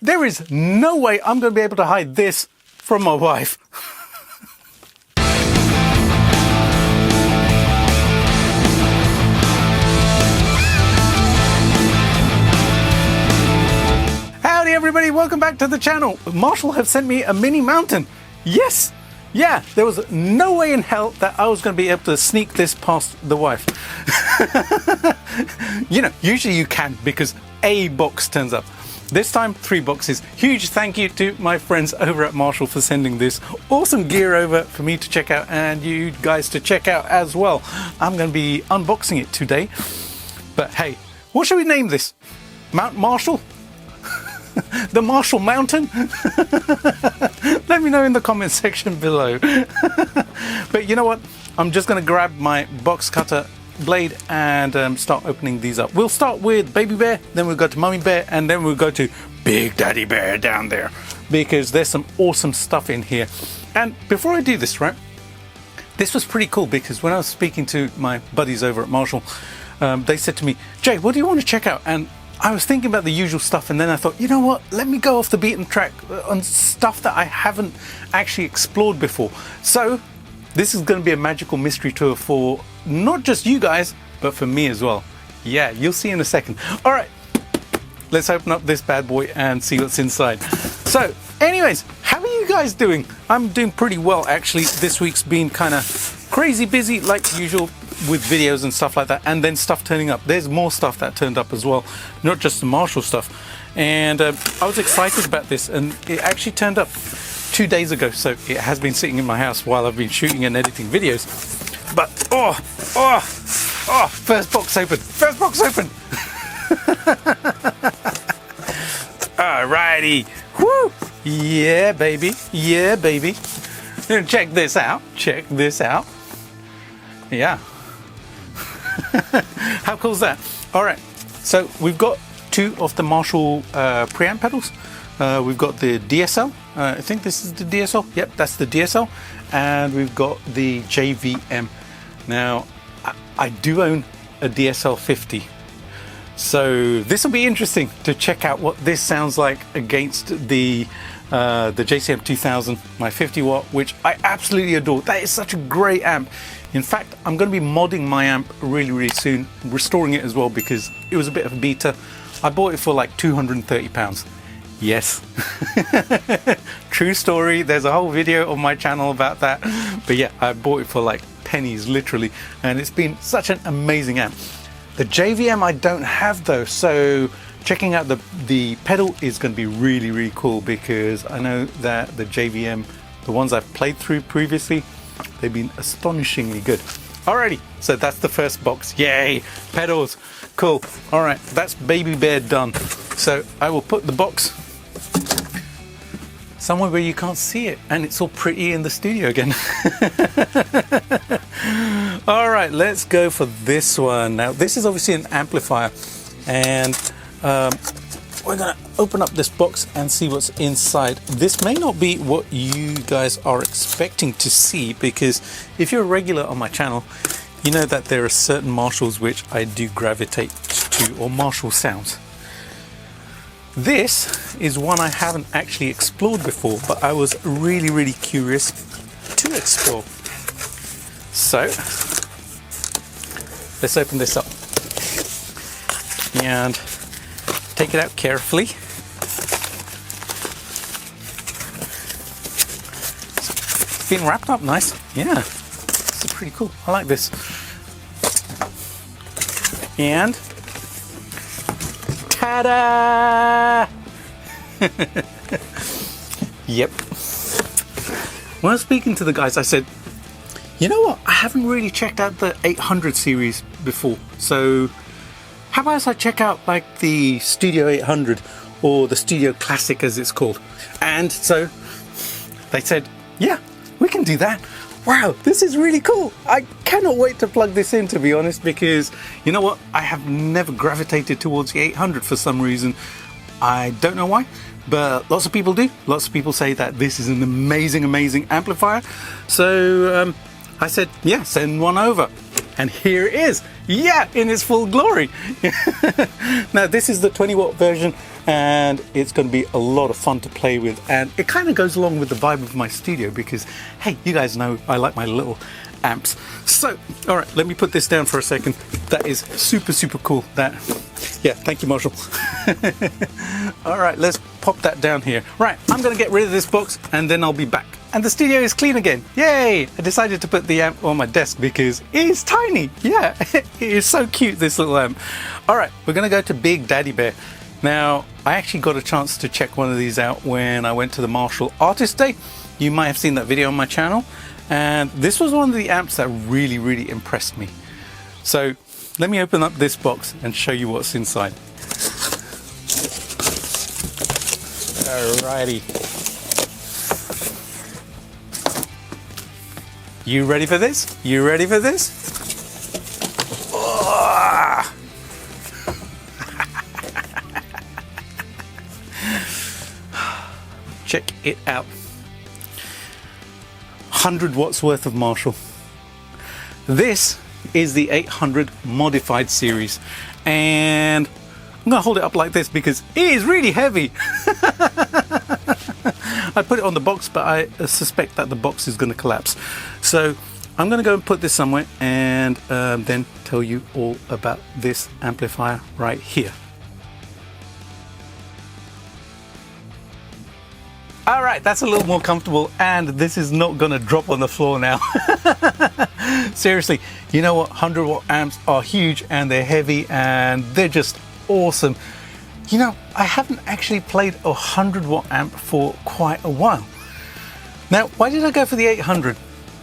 There is no way I'm going to be able to hide this from my wife. Howdy everybody, welcome back to the channel. Marshall have sent me a mini mountain. Yes, yeah, there was no way in hell that I was going to be able to sneak this past the wife. You know, usually you can because a box turns up. This time, 3 boxes. Huge thank you to my friends over at Marshall for sending this awesome gear over for me to check out and you guys to check out as well. I'm going to be unboxing it today. But hey, what should we name this? Mount Marshall? The Marshall Mountain? Let me know in the comment section below. But you know what? I'm just going to grab my box cutter blade and start opening these up. We'll start with Baby Bear, then we'll go to Mummy Bear, and then we'll go to Big Daddy Bear down there because there's some awesome stuff in here. And before I do this, right, this was pretty cool because when I was speaking to my buddies over at Marshall, they said to me, Jay, what do you want to check out? And I was thinking about the usual stuff, and then I thought, you know what, let me go off the beaten track on stuff that I haven't actually explored before. So this is going to be a magical mystery tour for not just you guys, but for me as well. Yeah, you'll see in a second. All right, let's open up this bad boy and see what's inside. So anyways, how are you guys doing? I'm doing pretty well, actually. This week's been kind of crazy busy like usual with videos and stuff like that, and then stuff turning up. There's more stuff that turned up as well, not just the Marshall stuff. And I was excited about this, and it actually turned up 2 days ago, so it has been sitting in my house while I've been shooting and editing videos. But first box open, first box open. Alrighty, whoo, yeah baby, yeah baby. Now check this out, check this out. Yeah. How cool is that? All right, so we've got 2 of the Marshall preamp pedals. We've got the DSL. I think this is the DSL. Yep, that's the DSL. And we've got the JVM. Now, I do own a DSL 50. So this will be interesting to check out what this sounds like against the JCM 2000, my 50 watt, which I absolutely adore. That is such a great amp. In fact, I'm going to be modding my amp really soon, restoring it as well because it was a bit of a beta. I bought it for like £230. Yes. True story. There's a whole video on my channel about that. But yeah, I bought it for like pennies, literally. And it's been such an amazing amp. The JVM I don't have though. So checking out the pedal is going to be really cool because I know that the JVM, the ones I've played through previously, they've been astonishingly good. Alrighty, so that's the first box. Yay, pedals, cool. All right, that's Baby Bear done. So I will put the box somewhere where you can't see it and it's all pretty in the studio again. All right, let's go for this one. Now, this is obviously an amplifier and we're gonna open up this box and see what's inside. This may not be what you guys are expecting to see because if you're a regular on my channel, you know that there are certain Marshalls which I do gravitate to, or Marshall sounds. This is one I haven't actually explored before, but I was really curious to explore. So let's open this up and take it out carefully. It's been wrapped up nice. Yeah, this is pretty cool. I like this. And ta-da! Yep. When I was speaking to the guys, I said, you know what? I haven't really checked out the 800 series before. So how about I check out like the Studio 800 or the Studio Classic as it's called? And so they said, yeah, we can do that. Wow, this is really cool. I cannot wait to plug this in, to be honest, because you know what? I have never gravitated towards the 800 for some reason. I don't know why, but lots of people do. Lots of people say that this is an amazing amplifier. So I said, yeah, send one over. And here it is. Yeah, in its full glory. Now, this is the 20 watt version. and it's going to be a lot of fun to play with, and it kind of goes along with the vibe of my studio because, hey, you guys know I like my little amps. So, all right, let me put this down for a second. That is super, super cool. That, yeah, thank you, Marshall. All right, let's pop that down here. Right, I'm going to get rid of this box and then I'll be back. And the studio is clean again. Yay! I decided to put the amp on my desk because it is tiny. Yeah, it is so cute, this little amp. All right, we're going to go to Big Daddy Bear. Now, I actually got a chance to check one of these out when I went to the Marshall Artist Day. You might have seen that video on my channel. And this was one of the amps that really, really impressed me. So let me open up this box and show you what's inside. Alrighty. You ready for this? You ready for this? Oh! Check it out. 100 watts worth of Marshall. This is the 800 modified series, and I'm gonna hold it up like this because it is really heavy. I put it on the box, but I suspect that the box is going to collapse. So I'm going to go and put this somewhere and then tell you all about this amplifier right here. All right, that's a little more comfortable, and this is not going to drop on the floor now. Seriously, you know what? 100 watt amps are huge and they're heavy and they're just awesome. You know, I haven't actually played a 100 watt amp for quite a while. Now, why did I go for the 800?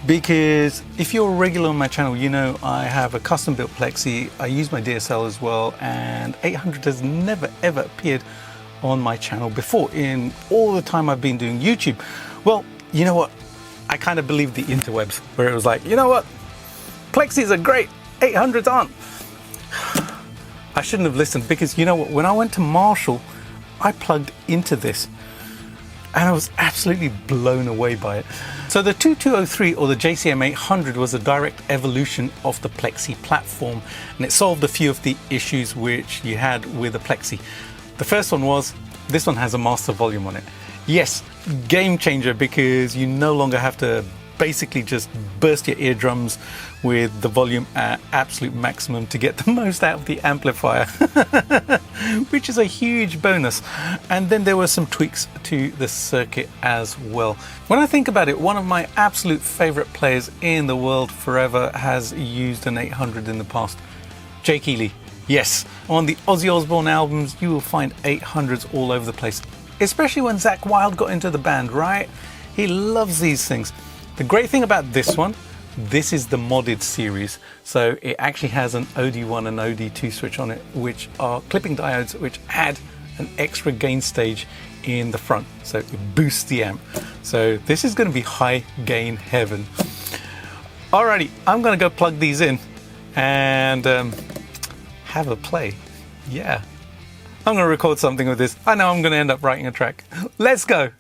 Because if you're a regular on my channel, you know I have a custom built Plexi. I use my DSL as well, and 800 has never ever appeared on my channel before in all the time I've been doing YouTube. Well, you know what? I kind of believed the interwebs, where it was like, you know what? Plexis are great, 800s aren't. I shouldn't have listened, because you know what, when I went to Marshall, I plugged into this and I was absolutely blown away by it. So the 2203 or the JCM 800 was a direct evolution of the Plexi platform, and it solved a few of the issues which you had with the Plexi. The first one was, this one has a master volume on it. Yes, game changer, because you no longer have to basically just burst your eardrums with the volume at absolute maximum to get the most out of the amplifier, which is a huge bonus. And then there were some tweaks to the circuit as well. When I think about it, one of my absolute favorite players in the world forever has used an 800 in the past, Jake Healy. Yes, on the Ozzy Osbourne albums, you will find 800s all over the place, especially when Zakk Wylde got into the band, right? He loves these things. The great thing about this one, this is the modded series. So it actually has an OD1 and OD2 switch on it, which are clipping diodes which add an extra gain stage in the front. So it boosts the amp. So this is going to be high gain heaven. Alrighty, I'm going to go plug these in and have a play. Yeah, I'm going to record something with this. I know I'm going to end up writing a track. Let's go.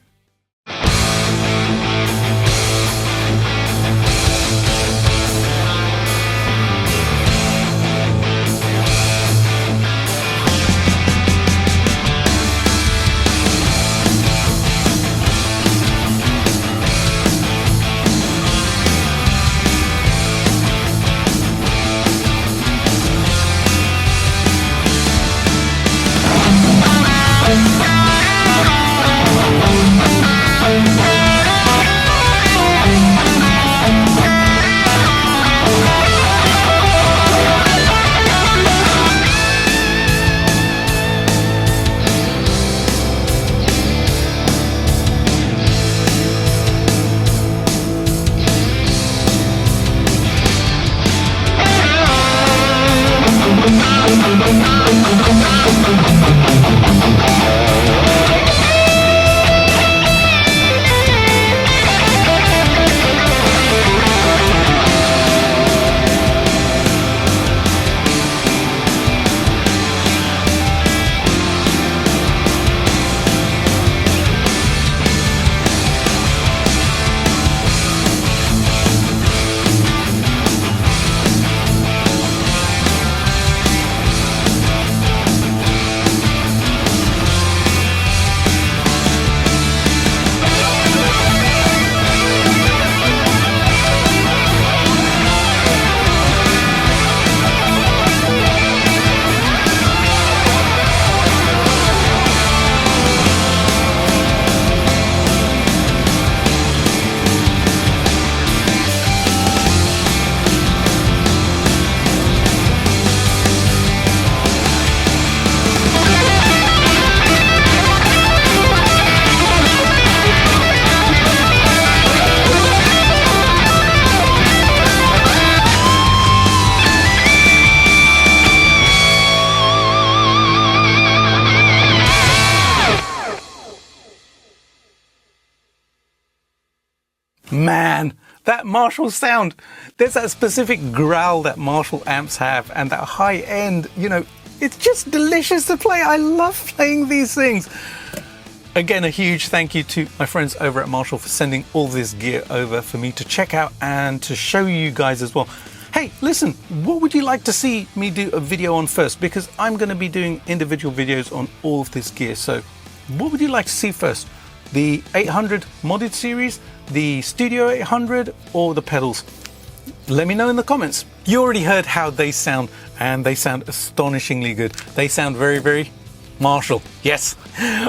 Man, that Marshall sound. There's that specific growl that Marshall amps have, and that high end, you know, it's just delicious to play. I love playing these things. Again, a huge thank you to my friends over at Marshall for sending all this gear over for me to check out and to show you guys as well. Hey, listen, what would you like to see me do a video on first? Because I'm going to be doing individual videos on all of this gear. So what would you like to see first? The 800 modded series, the Studio 800, or the pedals? Let me know in the comments. You already heard how they sound, and they sound astonishingly good. They sound very, very Marshall. Yes.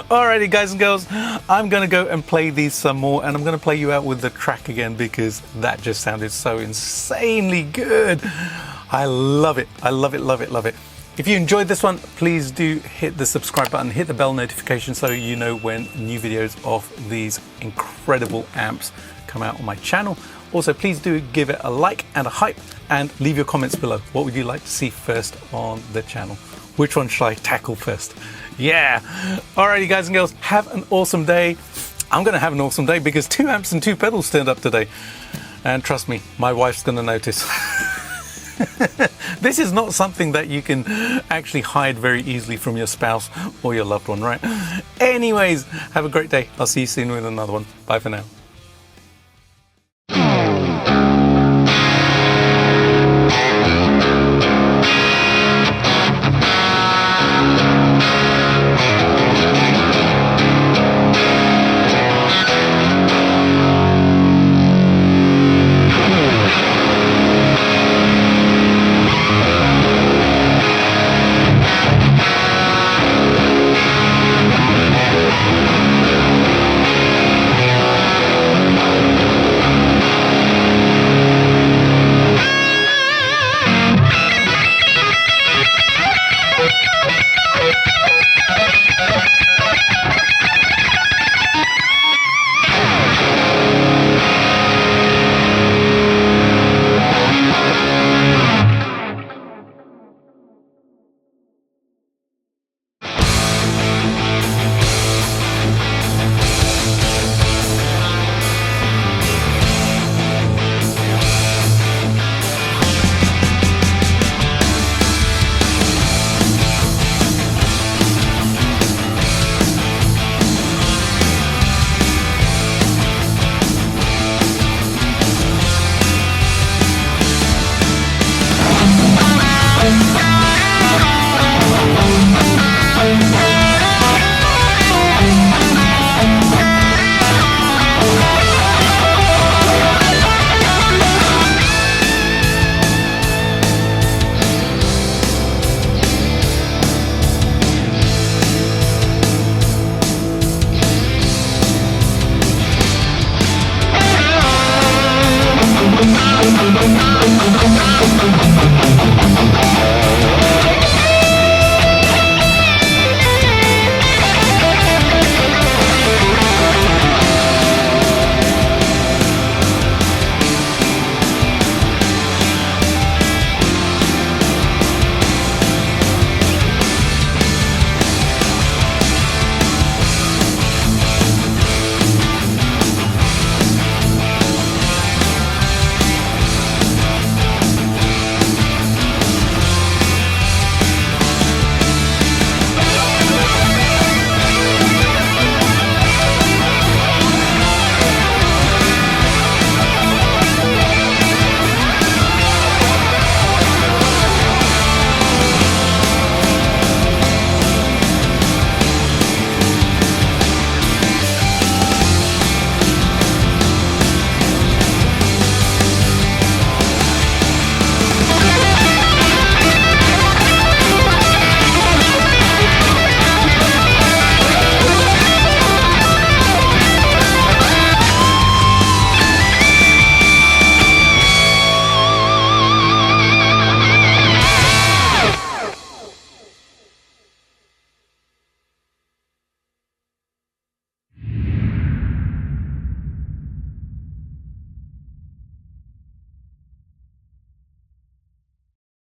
Alrighty, guys and girls, I'm gonna go and play these some more, and I'm gonna play you out with the track again because that just sounded so insanely good. I love it. I love it, love it, love it. If you enjoyed this one, please do hit the subscribe button, hit the bell notification so you know when new videos of these incredible amps come out on my channel. Also, please do give it a like and a hype, and leave your comments below. What would you like to see first on the channel? Which one should I tackle first? Yeah. Alrighty, guys and girls, have an awesome day. I'm gonna have an awesome day because 2 amps and 2 pedals turned up today. And trust me, my wife's gonna notice. This is not something that you can actually hide very easily from your spouse or your loved one, right? Anyways, have a great day. I'll see you soon with another one. Bye for now. Momma.